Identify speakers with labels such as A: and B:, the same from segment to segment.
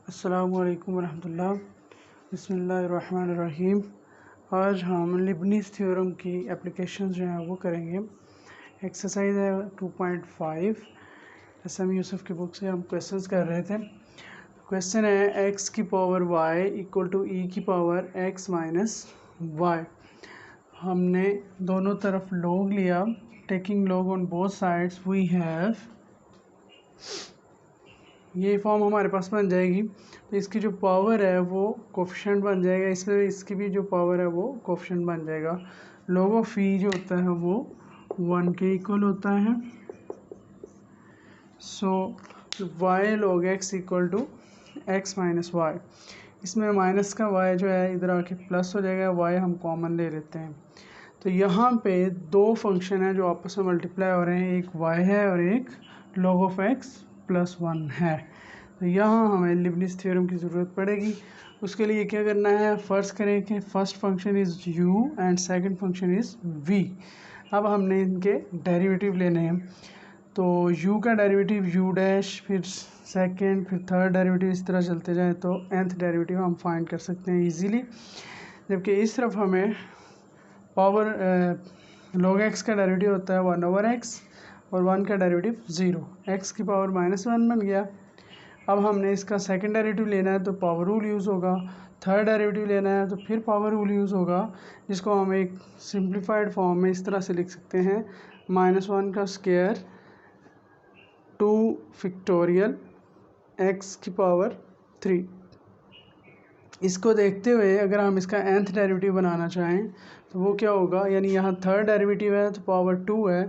A: अस्सलामुअलैकुम वरहमतुल्लाह। बिस्मिल्लाहिर्रहमानिर्रहीम। आज हम लिबनीज़ थ्योरम की एप्लीकेशन जो हैं वो करेंगे। एक्सरसाइज है 2.5। एसएम यूसुफ की बुक से हम क्वेश्चंस कर रहे थे। क्वेश्चन है x की power y equal to e की पावर x माइनस y। हमने दोनों तरफ log लिया। Taking log on both sides we have, ये फॉर्म हमारे पास बन जाएगी। तो इसकी जो पावर है वो कोफिशिएंट बन जाएगा, इसमें इसकी भी जो पावर है वो कोफिशिएंट बन जाएगा। log ऑफ ई जो होता है वो 1 के इक्वल होता है। So y log x equal to x minus y. इसमें माइनस का y जो है इधर आके प्लस हो जाएगा, y हम कॉमन ले लेते हैं। तो यहाँ पे दो फंक्शन है जो आपस में मल्टीप्लाई हो रहे हैं, एक y है और एक log ऑफ x प्लस 1 है। तो यहाँ हमें लिबनीज़ थ्योरम की ज़रूरत पड़ेगी। उसके लिए क्या करना है, फ़र्ज़ करें कि first function is u and second function is v। अब हमने इनके डेरिवेटिव लेने हैं। तो u का डेरिवेटिव u डैश, फिर सेकंड, फिर थर्ड डेरिवेटिव, इस तरह चलते जाएँ तो nth डेरिवेटिव हम फाइंड कर सकते हैं इजीली। जबकि इस तरफ हमें पावर log x का डेरिवेटिव होता है 1/x और 1 का डेरिवेटिव 0, x की पावर -1 बन गया। अब हमने इसका सेकंड डेरिवेटिव लेना है तो पावर रूल यूज़ होगा। थर्ड डेरिवेटिव लेना है तो फिर पावर रूल यूज़ होगा, जिसको हम एक सिंप्लीफाइड फॉर्म में इस तरह से लिख सकते हैं, -1 का स्क्वायर 2 फैक्टोरियल x की पावर 3। इसको देखते हुए अगर हम इसका nth डेरिवेटिव बनाना चाहें तो वो क्या होगा, यानी यहाँ थर्ड डेरिवेटिव है तो पावर 2 है,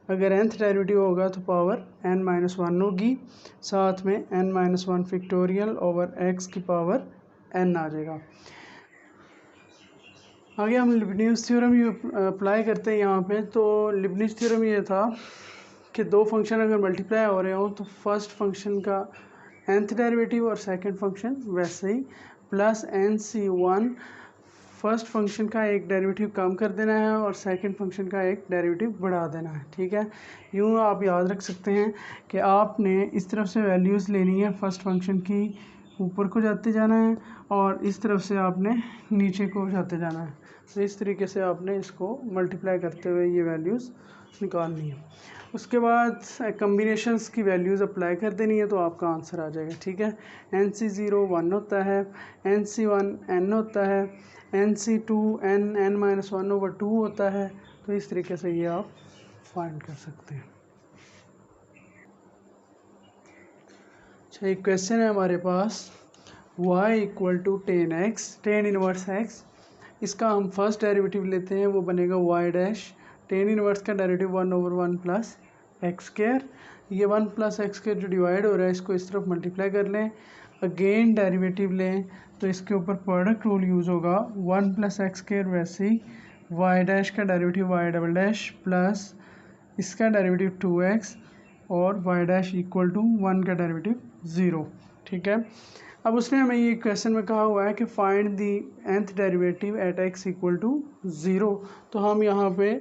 A: अगर nth डेरिवेटिव होगा तो पावर n-1 होगी, साथ में n-1 फैक्टोरियल ओवर x की पावर n आ जाएगा। आगे हम लिबनीज़ थ्योरम ये अप्लाई करते हैं यहाँ पे। तो लिबनीज़ थ्योरम ये था कि दो फंक्शन अगर मल्टीप्लाई हो रहे हो तो फर्स्ट फंक्शन का nth डेरिवेटिव और सेकंड फंक्शन वैसे ही प्लस nc1, फर्स्ट फंक्शन का एक डेरिवेटिव कम कर देना है और सेकंड फंक्शन का एक डेरिवेटिव बढ़ा देना है। ठीक है, यूँ आप याद रख सकते हैं कि आपने इस तरफ से वैल्यूज़ लेनी है, फर्स्ट फंक्शन की ऊपर को जाते जाना है और इस तरफ से आपने नीचे को जाते जाना है। तो इस तरीके से आपने इसको मल्टीप्लाई करते हुए ये वैल्यूज़ निकालनी है। उसके बाद कम्बिनेशंस की वैल्यूज़ अप्लाई कर देनी है तो आपका आंसर आ जाएगा। ठीक है, nc0 1 होता है, nc1 n होता है, nc2 n-1/2 होता है। तो इस तरीके से ये आप फाइंड कर सकते हैं। अच्छा, एक क्वेश्चन है हमारे पास, y equal to ten inverse x। इसका हम फर्स्ट डेरिवेटिव लेते हैं, वो बनेगा y डैश, टेन इनवर्स का डेरिवेटिव 1/1 प्लस एक्स स्क्वायर। ये 1 प्लस एक्स स्क्वायर जो डिवाइड हो रहा है इसको इस तरफ मल्टीप्लाई कर लें, अगेन डेरिवेटिव लें तो इसके ऊपर प्रोडक्ट रूल यूज़ होगा, 1 प्लस एक्स स्क्वायर वैसे ही y डैश का derivative y double dash plus इसका डेरिवेटिव 2x और y डैश इक्वल टू 1 का डेरिवेटिव 0। ठीक है, अब उसने हमें ये क्वेश्चन में कहा हुआ है कि find the nth derivative at x equal to 0। तो हम यहाँ पे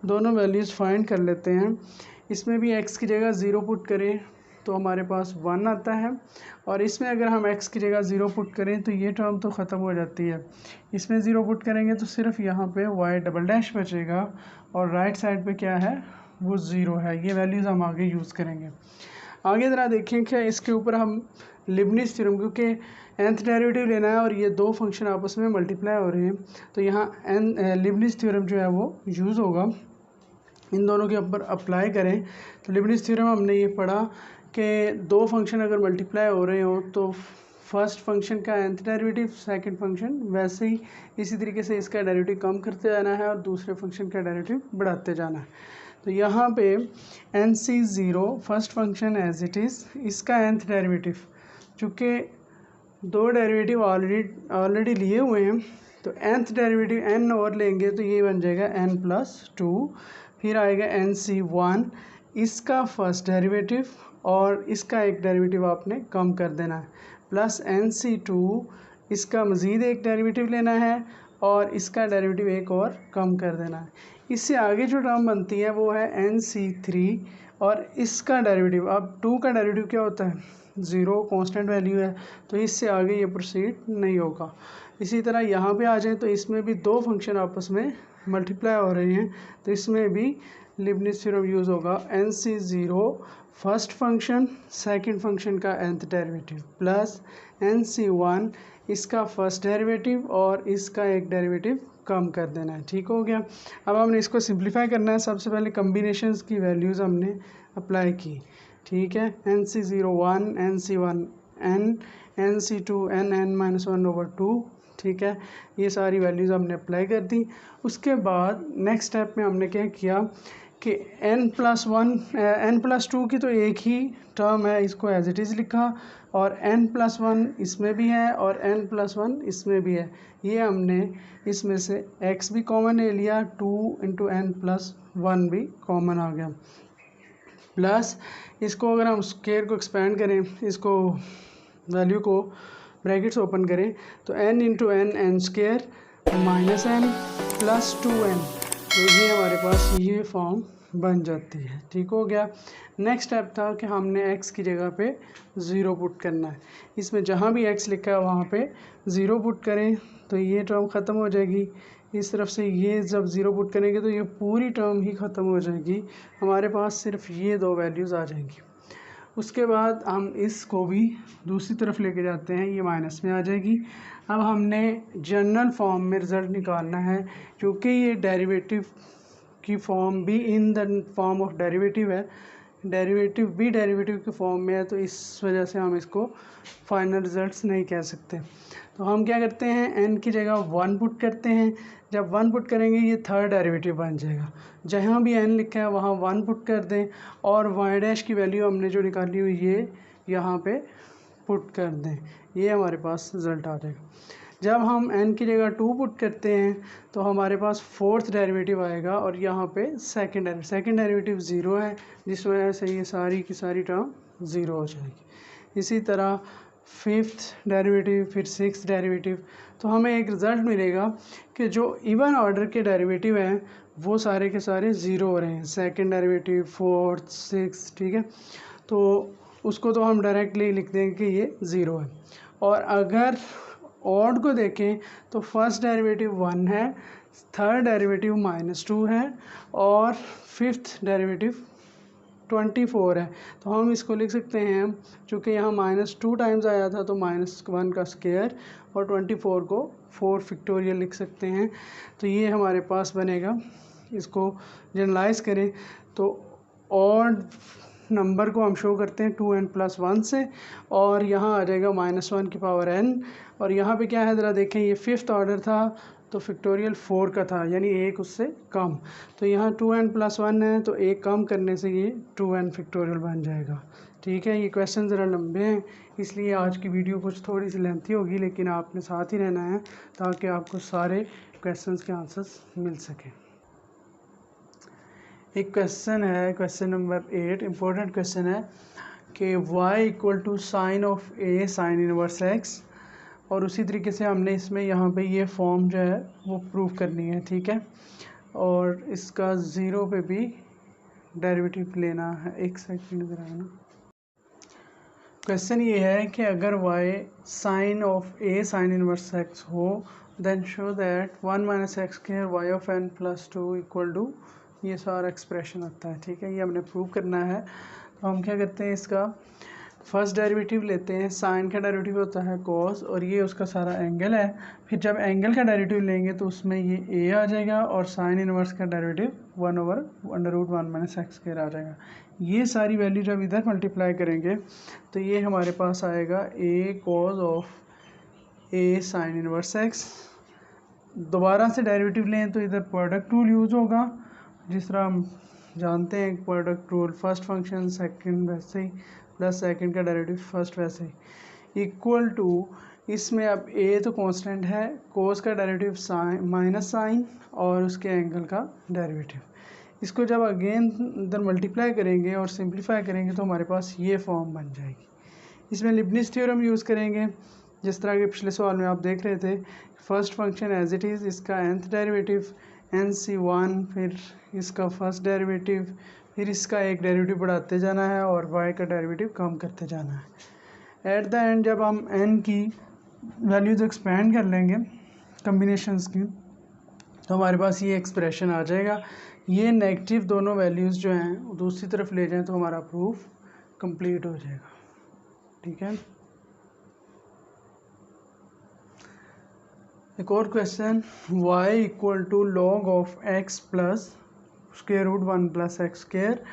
A: दोनों वैल्यूज़ फाइंड कर लेते हैं। इसमें भी x की जगह 0 पुट करें तो हमारे पास 1 आता है, और इसमें अगर हम x की जगह 0 पुट करें तो ये टर्म तो ख़त्म हो जाती है। इसमें 0 पुट करेंगे तो सिर्फ यहाँ पे y डबल डैश बचेगा और राइट साइड पे क्या है, वो 0 है। ये वैल्यूज़ हम आगे यूज़ करेंगे। आगे ज़रा देखें कि इसके ऊपर हम लिबनीज़ थ्योरम, क्योंकि nth डेरिवेटिव लेना है और ये दो फंक्शन आपस में मल्टीप्लाई हो रहे हैं तो यहाँ लिबनीज़ थ्योरम जो है वो यूज़ होगा। इन दोनों के ऊपर अप्लाई करें तो लिबनीज़ थ्योरम हमने ये पढ़ा कि दो फंक्शन अगर मल्टीप्लाई हो रहे हो तो फर्स्ट फंक्शन का nth डेरिवेटिव, सेकंड फंक्शन वैसे ही इसी तरीके से इसका डेरिवेटिव कम करते जाना है और दूसरे फंक्शन का डेरिवेटिव बढ़ाते जाना है। तो यहाँ पे nc0 first function as it is, इसका nth डेरिवेटिव, चूँकि दो डेरिवेटिव ऑलरेडी लिए हुए हैं तो nth डेरिवेटिव n और लेंगे तो ये बन जाएगा n+2। फिर आएगा nc1, इसका फर्स्ट डेरिवेटिव और इसका एक डेरिवेटिव आपने कम कर देना है, प्लस nc2, इसका मज़ीद एक डेरिवेटिव लेना है और इसका डेरिवेटिव एक और कम कर देना है। इससे आगे जो टर्म बनती है वो है NC3 और इसका डेरिवेटिव, अब 2 का डेरिवेटिव क्या होता है 0, कांस्टेंट वैल्यू है, तो इससे आगे ये प्रोसीड नहीं होगा। इसी तरह यहाँ पे आ जाए तो इसमें भी दो फंक्शन आपस में मल्टीप्लाई हो रहे हैं, तो इसमें भी लीबनिज़ थ्योरम यूज़ होगा। NC0 first function second function का nth डेरिवेटिव प्लस NC1 इसका फर्स्ट डेरिवेटिव और इसका एक डेरिवेटिव कम कर देना है। ठीक हो गया। अब हमने इसको सिंप्लीफाई करना है। सबसे पहले कम्बिनेशंस की वैल्यूज़ हमने अप्लाई की। ठीक है, NC0 1, NC1 n, NC2 n(n-1/2). ठीक है, ये सारी वैल्यूज़ हमने अप्लाई कर दी। उसके बाद नेक्स्ट स्टेप में हमने क्या किया कि n+2 की तो एक ही टर्म है, इसको एज इट इज़ लिखा, और n+1 इसमें भी है और n+1 इसमें भी है। ये हमने इसमें से x भी कॉमन ले लिया, 2 × n+1 भी कॉमन आ गया, प्लस इसको अगर हम स्क्वायर को एक्सपेंड करें, इसको वैल्यू को ब्रैकेट्स ओपन करें तो n × n n² -n plus 2n, तो ये हमारे पास ये फॉर्म बन जाती है। ठीक हो गया। नेक्स्ट स्टेप था कि हमने x की जगह पे 0 पुट करना है। इसमें जहाँ भी x लिखा है वहाँ पे 0 पुट करें तो ये टर्म ख़त्म हो जाएगी। इस तरफ से ये जब 0 पुट करेंगे तो ये पूरी टर्म ही ख़त्म हो जाएगी, हमारे पास सिर्फ ये दो वैल्यूज़ आ जाएंगी। उसके बाद हम इसको भी दूसरी तरफ लेके जाते हैं, ये माइनस में आ जाएगी। अब हमने जनरल फॉर्म में रिज़ल्ट निकालना है, क्योंकि ये डेरिवेटिव की फॉर्म भी in the form of derivative है, डेरिवेटिव भी डेरिवेटिव के फॉर्म में है, तो इस वजह से हम इसको फाइनल रिजल्ट्स नहीं कह सकते। तो हम क्या करते हैं, n की जगह 1 पुट करते हैं। जब 1 पुट करेंगे ये थर्ड डेरिवेटिव बन जाएगा। जहाँ भी n लिखा है वहाँ 1 पुट कर दें और y' की वैल्यू हमने जो निकाली हुई ये यहाँ पे पुट कर दें, ये हमारे पास रिज़ल्ट आ जाएगा। जब हम n की जगह 2 पुट करते हैं तो हमारे पास फोर्थ डेरिवेटिव आएगा और यहाँ पे सेकंड डेरिवेटिव 0 है, जिस वजह से ये सारी की सारी टर्म 0 हो जाएगी। इसी तरह फिफ्थ डेरिवेटिव, फिर सिक्स्थ डेरिवेटिव, तो हमें एक रिज़ल्ट मिलेगा कि जो इवन ऑर्डर के डेरिवेटिव हैं वो सारे के सारे 0 हो रहे हैं, सेकंड डेरिवेटिव, फोर्थ, सिक्स्थ। ठीक है, तो उसको तो हम डायरेक्टली लिख देंगे कि ये 0 है। और अगर ऑड को देखें तो फर्स्ट डेरिवेटिव 1 है, थर्ड डेरिवेटिव -2 है और फिफ्थ डेरिवेटिव 24 है। तो हम इसको लिख सकते हैं, चूँकि यहाँ -2 टाइम्स आया था तो -1 का स्क्वायर और 24 को 4 फैक्टोरियल लिख सकते हैं। तो ये हमारे पास बनेगा। इसको जनरलाइज करें तो ऑड नंबर को हम शो करते हैं 2n+1 से, और यहाँ आ जाएगा -1 की पावर n, और यहाँ पे क्या है ज़रा देखें, ये फिफ्थ ऑर्डर था तो फैक्टोरियल 4 का था, यानी एक उससे कम, तो यहाँ 2n+1 है तो एक कम करने से ये 2n फैक्टोरियल बन जाएगा। ठीक है, ये क्वेश्चन ज़रा लंबे हैं इसलिए आज की वीडियो कुछ थोड़ी सी लेंथी होगी, लेकिन आपने साथ ही रहना है ताकि आपको सारे क्वेश्चंस के आंसर्स मिल सकें। एक क्वेश्चन है, क्वेश्चन नंबर 8, इम्पोर्टेंट क्वेश्चन है कि y = sine of a sine inverse x, और उसी तरीके से हमने इसमें यहाँ पे ये फॉर्म जो है वो प्रूव करनी है। ठीक है, और इसका 0 पे भी डेरिवेटिव लेना है। एक सेकंड इधर आना। क्वेश्चन ये है कि अगर y sine of a sine inverse x हो then show that 1 - x² y of n + 2 = ये सारा एक्सप्रेशन आता है। ठीक है, ये हमने प्रूव करना है। तो हम क्या करते हैं, इसका फर्स्ट डेरिवेटिव लेते हैं। साइन का डेरिवेटिव होता है cos और ये उसका सारा एंगल है। फिर जब एंगल का डेरिवेटिव लेंगे तो उसमें ये a आ जाएगा और साइन इनवर्स का डेरिवेटिव 1/√1 - x² आ जाएगा। ये सारी वैल्यू जब इधर मल्टीप्लाई करेंगे तो ये हमारे पास आएगा a cos of a sine inverse x। दोबारा से डेरिवेटिव लें तो इधर प्रोडक्ट रूल यूज़ होगा, जिस तरह हम जानते हैं product rule, first function second वैसे ही प्लस सेकंड का डेरिवेटिव फर्स्ट वैसे ही, इक्वल टू इसमें अब a तो कांस्टेंट है, कोस का डेरिवेटिव साइन माइनस साइन और उसके एंगल का डेरिवेटिव। इसको जब अगेन इधर मल्टीप्लाई करेंगे और सिंप्लीफाई करेंगे तो हमारे पास ये फॉर्म बन जाएगी। इसमें लिबनिज़ थ्योरम यूज़ करेंगे जिस तरह के पिछले सवाल में आप देख रहे थे, first function as it is, इसका nth डेरिवेटिव nc1, फिर इसका फर्स्ट डेरिवेटिव, फिर इसका एक डेरिवेटिव बढ़ाते जाना है और y का डेरिवेटिव कम करते जाना है। एट द एंड जब हम n की वैल्यूज एक्सपेंड कर लेंगे कम्बिनेशंस की, तो हमारे पास ये एक्सप्रेशन आ जाएगा। ये नेगेटिव दोनों वैल्यूज़ जो हैं दूसरी तरफ ले जाएं तो हमारा प्रूफ कंप्लीट हो जाएगा। ठीक है। एक और question, y equal to log of x plus square root 1 plus x square.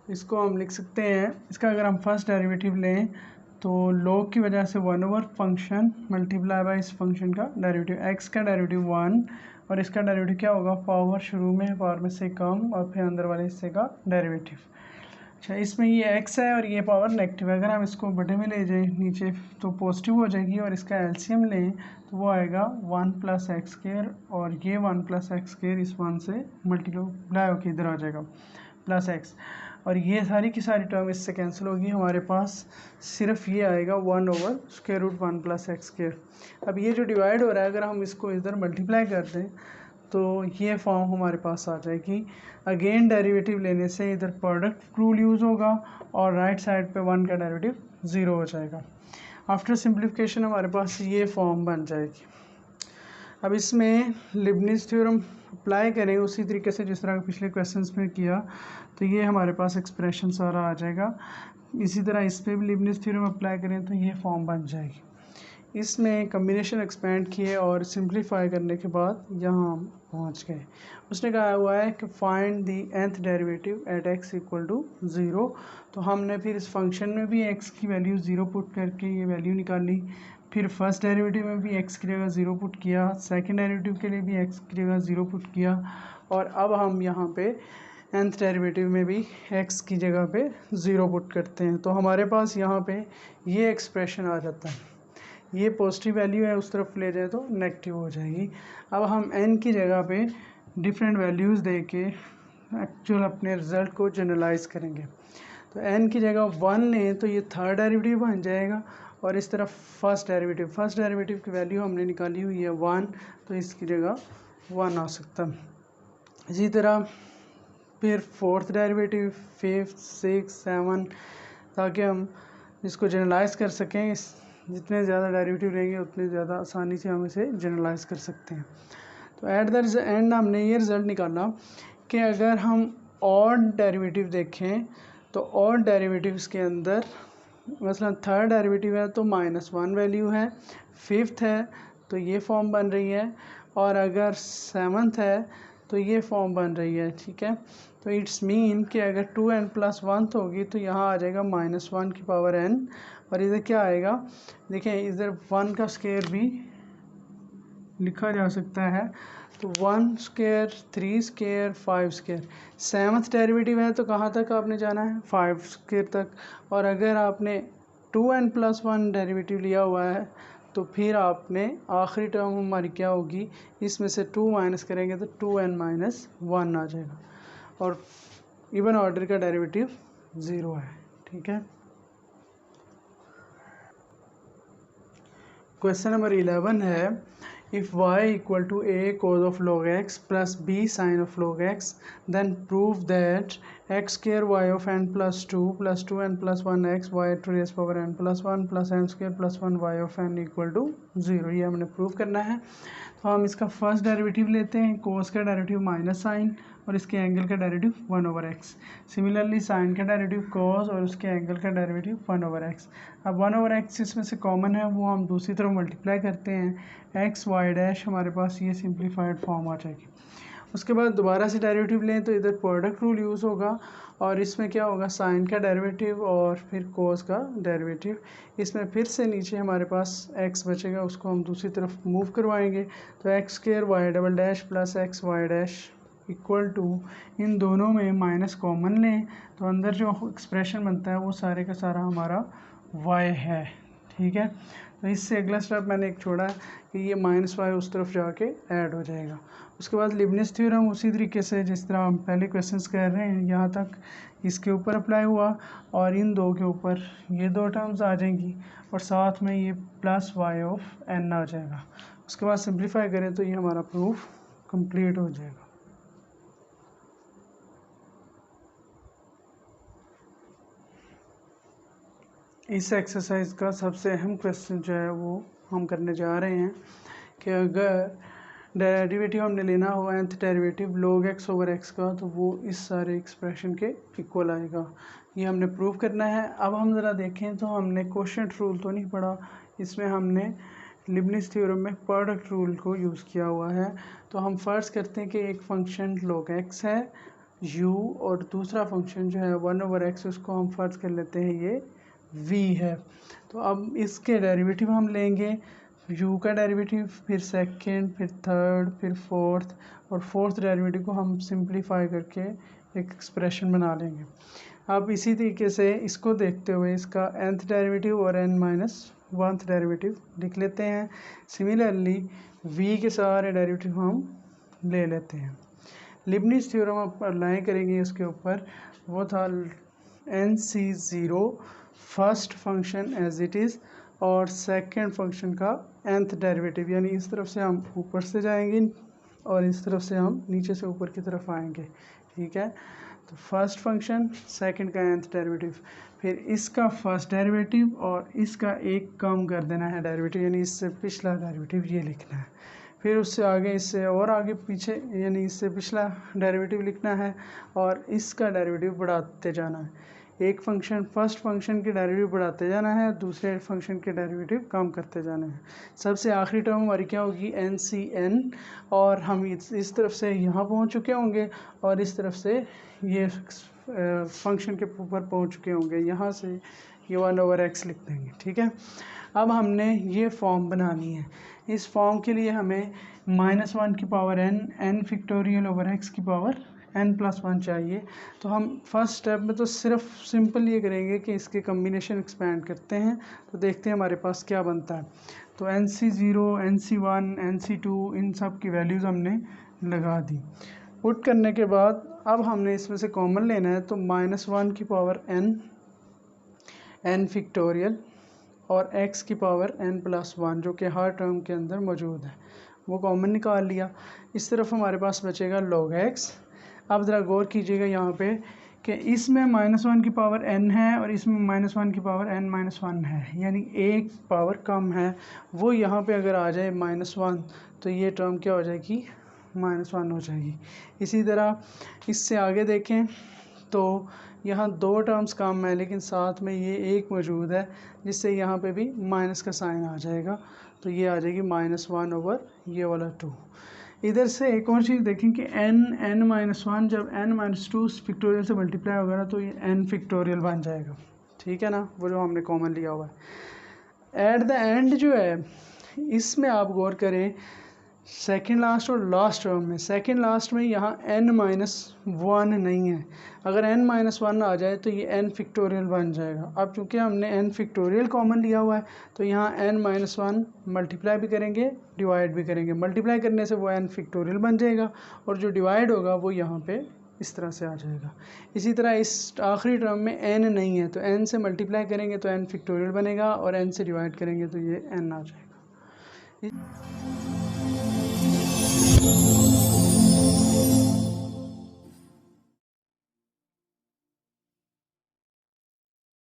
A: इसको हम लिख सकते हैं, इसका अगर हम फर्स्ट डेरिवेटिव लें तो लॉग की वजह से 1 फंक्शन मल्टीप्लाई बाय इस फंक्शन का डेरिवेटिव, x का डेरिवेटिव 1 और इसका डेरिवेटिव क्या होगा, पावर शुरू में पावर में से कम और फिर अंदर वाले हिस्से का डेरिवेटिव। अच्छा, इसमें ये x है और ये पावर नेगेटिव है, अगर हम इसको बटे में ले जाएं नीचे तो पॉजिटिव हो जाएगी और इसका एलसीएम लें तो वो आएगा 1 प्लस एक्स स्क्वायर और ये 1 प्लस एक्स स्क्वायर इस 1 से मल्टीप्लाई होकर इधर आ जाएगा प्लस एक्स, और ये सारी की सारी टर्म इससे कैंसिल होगी, हमारे पास सिर्फ ये आएगा 1 over square root 1 plus x square. अब ये जो डिवाइड हो रहा है अगर हम इसको इधर मल्टीप्लाई कर दें तो ये फॉर्म हमारे पास आ जाएगी। अगेन डेरिवेटिव लेने से इधर प्रोडक्ट रूल यूज़ होगा और राइट साइड पे 1 का डेरिवेटिव 0 हो जाएगा। आफ्टर सिंप्लीफिकेशन हमारे पास ये फॉर्म बन जाएगी। अब इसमें लिबनिज़ थ्योरम अप्लाई करें उसी तरीके से जिस तरह पिछले क्वेश्चंस में किया, तो ये हमारे पास एक्सप्रेशन सारा आ जाएगा। इसी तरह इस पर भी लिबनिज़ थ्योरम अप्लाई करें तो ये फॉर्म बन जाएगी। इसमें कम्बिनेशन एक्सपेंड किए और सिंप्लीफाई करने के बाद यहाँ हम पहुँच गए। उसने कहा हुआ है कि find the nth derivative at x equal to 0। तो हमने फिर इस फंक्शन में भी x की वैल्यू 0 पुट करके ये वैल्यू निकाली, फिर फर्स्ट डेरिवेटिव में भी x की जगह 0 पुट किया, सेकंड डेरिवेटिव के लिए भी x की जगह 0 पुट किया, और अब हम यहाँ पे nth डेरिवेटिव में भी x की जगह पे 0 पुट करते हैं। तो हमारे पास यहाँ पे ये एक्सप्रेशन आ जाता है। ये पॉजिटिव वैल्यू है उस तरफ ले जाए तो नेगेटिव हो जाएगी। अब हम n की जगह पे डिफरेंट वैल्यूज़ दे के एक्चुअल अपने रिज़ल्ट को जनरलाइज करेंगे। तो n की जगह 1 लें तो ये थर्ड डेरिवेटिव बन जाएगा और इस तरफ फर्स्ट डेरिवेटिव की वैल्यू हमने निकाली हुई है 1, तो इसकी जगह 1 आ सकता है। इसी तरह फिर फोर्थ डेरिवेटिव, फिफ्थ, 6, 7, ताकि हम इसको जनरलाइज कर सकें। जितने ज़्यादा डेरिवेटिव लेंगे उतने ज़्यादा आसानी से हम इसे जनरलाइज कर सकते हैं। तो एट द एंड हमने ये रिज़ल्ट निकाला कि अगर हम ऑड डेरिवेटिव देखें तो ऑड डेरिवेटिव्स के अंदर मसलन थर्ड डेरिवेटिव है तो -1 वैल्यू है, फिफ्थ है तो ये फॉर्म बन रही है, और अगर सेवन्थ है तो ये फॉर्म बन रही है। ठीक है, तो इट्स मीन कि अगर 2n+1 होगी तो यहाँ आ जाएगा -1 की पावर n, और इधर क्या आएगा, देखें इधर 1 का स्क्वायर भी लिखा जा सकता है, तो 1 square, 3 square, 5 square. Seventh derivative है तो कहाँ तक आपने जाना है, 5 स्क्वायर तक, और अगर आपने 2n+1 डेरिवेटिव लिया हुआ है तो फिर आपने आखिरी टर्म हमारी क्या होगी, इसमें से 2 माइनस करेंगे तो 2n-1 आ जाएगा, और इवन ऑर्डर का डेरिवेटिव 0 है। ठीक है। क्वेश्चन नंबर 11 है, if y equal to a cos of log x plus b sin of log x then prove that x square y of n plus 2 plus 2n+1 x y to raise power n plus 1 plus n square plus 1 y of n equal to 0। ये हमने prove करना है। तो हम इसका first derivative लेते हैं, कोस का डेरिवेटिव माइनस साइन और इसके एंगल का डेरिवेटिव 1/x। सिमिलरली साइन का डेरिवेटिव कोस और उसके एंगल का डेरिवेटिव 1/x। अब 1/x इसमें से कॉमन है, वो हम दूसरी तरफ मल्टीप्लाई करते हैं, एक्स वाई डैश हमारे पास ये सिंप्लीफाइड फॉर्म आ जाएगी। उसके बाद दोबारा से डेरिवेटिव लें तो इधर प्रोडक्ट रूल यूज़ होगा, और इसमें क्या होगा, साइन का डेरिवेटिव और फिर कोस का डेरिवेटिव। इसमें फिर से नीचे हमारे पास x बचेगा, उसको हम दूसरी तरफ मूव करवाएंगे, तो x square y double dash plus x y dash equal to, इन दोनों में माइनस कॉमन लें तो अंदर जो एक्सप्रेशन बनता है वो सारे का सारा हमारा y है। ठीक है। तो इससे अगला स्टेप मैंने एक छोड़ा है कि ये -y उस तरफ जाके ऐड हो जाएगा। उसके बाद लिबनिट्ज़ थ्योरम उसी तरीके से जिस तरह हम पहले क्वेश्चंस कर रहे हैं यहाँ तक इसके ऊपर अप्लाई हुआ और इन दो के ऊपर ये दो टर्म्स आ जाएंगी और साथ में ये +y ऑफ n आ जाएगा। उसके बाद सिंप्लीफाई करें तो ये हमारा प्रूफ कंप्लीट हो जाएगा। इस एक्सरसाइज का सबसे अहम क्वेश्चन जो है वो हम करने जा रहे हैं कि अगर डेरिवेटिव हमने लेना हो nth derivative log x over x का, तो वो इस सारे एक्सप्रेशन के इक्वल आएगा। ये हमने प्रूव करना है। अब हम ज़रा देखें तो हमने कोशेंट रूल तो नहीं पढ़ा, इसमें हमने लिबनिट्ज़ थ्योरम में प्रोडक्ट रूल को यूज़ किया हुआ है। तो हम फ़र्ज़ करते हैं कि एक फंक्शन log x है u और दूसरा फंक्शन जो है 1 ओवर x, उसको हम फ़र्ज़ कर लेते हैं ये v है। तो अब इसके डेरिवेटिव हम लेंगे, u का डेरिवेटिव, फिर सेकंड, फिर थर्ड, फिर फोर्थ, और फोर्थ डेरिवेटिव को हम सिंप्लीफाई करके एक एक्सप्रेशन बना लेंगे। अब इसी तरीके से इसको देखते हुए इसका nth डेरिवेटिव और n-1th डेरिवेटिव लिख लेते हैं। सिमिलरली v के सारे डेरिवेटिव हम ले लेते हैं। लिबनिट्ज़ थ्योरम आप अप्लाई करेंगे उसके ऊपर, वो था nc0 first function as it is और सेकंड फंक्शन का nth डेरिवेटिव, यानी इस तरफ से हम ऊपर से जाएंगे और इस तरफ से हम नीचे से ऊपर की तरफ आएंगे। ठीक है, तो फर्स्ट फंक्शन, सेकंड का nth डेरिवेटिव, फिर इसका फर्स्ट डेरिवेटिव और इसका एक कम कर देना है डेरिवेटिव, यानी इससे पिछला डेरिवेटिव ये लिखना है। फिर उससे आगे, इससे और आगे पीछे, यानी इससे पिछला डेरिवेटिव लिखना है और इसका डेरिवेटिव बढ़ाते जाना है। एक फंक्शन, फर्स्ट फंक्शन के डेरिवेटिव बढ़ाते जाना है, दूसरे फंक्शन के डेरिवेटिव कम करते जाना है। सबसे आखिरी टर्म हमारी क्या होगी, NCN, और हम इस तरफ से यहाँ पहुँच चुके होंगे और इस तरफ से ये फंक्शन के ऊपर पहुँच चुके होंगे। यहाँ से ये 1 ओवर x लिख देंगे। ठीक है, अब हमने ये फॉर्म बनानी है। इस फॉर्म के लिए हमें -1 की power n factorial over x की पावर n+1 चाहिए। तो हम फर्स्ट स्टेप में तो सिर्फ सिंपल ये करेंगे कि इसके कम्बिनेशन एक्सपेंड करते हैं, तो देखते हैं हमारे पास क्या बनता है। तो NC0, NC1, NC2 इन सब की वैल्यूज़ हमने लगा दी। पुट करने के बाद अब हमने इसमें से कॉमन लेना है, तो -1 की पावर n फैक्टोरियल और x की पावर n+1 जो कि हर टर्म के अंदर मौजूद है, वो कॉमन निकाल लिया। इस तरफ हमारे पास बचेगा log x। अब ज़रा गौर कीजिएगा यहाँ पे कि इसमें -1 की पावर n है और इसमें -1 की पावर n-1 है, यानी एक पावर कम है। वो यहाँ पे अगर आ जाए -1 तो ये टर्म क्या हो जाएगी, -1 हो जाएगी। इसी तरह इससे आगे देखें तो यहाँ दो टर्म्स कम है लेकिन साथ में ये एक मौजूद है, जिससे यहाँ पे भी माइनस का साइन आ जाएगा, तो ये आ जाएगी -1 ओवर ये वाला 2। इधर से एक और चीज़ देखें कि n-1 जब n-2 फैक्टोरियल से मल्टीप्लाई होगा ना, तो ये n फैक्टोरियल बन जाएगा। ठीक है ना, वो जो हमने कॉमन लिया हुआ है। एट द एंड जो है इसमें आप गौर करें, सेकेंड लास्ट और लास्ट टर्म में, सेकेंड लास्ट में यहाँ n-1 नहीं है। अगर n-1 आ जाए तो ये n फैक्टोरियल बन जाएगा। अब चूँकि हमने n फैक्टोरियल कॉमन लिया हुआ है तो यहाँ n-1 मल्टीप्लाई भी करेंगे, डिवाइड भी करेंगे। मल्टीप्लाई करने से वो n फैक्टोरियल बन जाएगा और जो डिवाइड होगा वो यहाँ पे इस तरह से आ जाएगा। इसी तरह इस आखिरी टर्म में n नहीं है तो n से मल्टीप्लाई करेंगे तो n फैक्टोरियल बनेगा और n से डिवाइड करेंगे तो ये n आ जाएगा।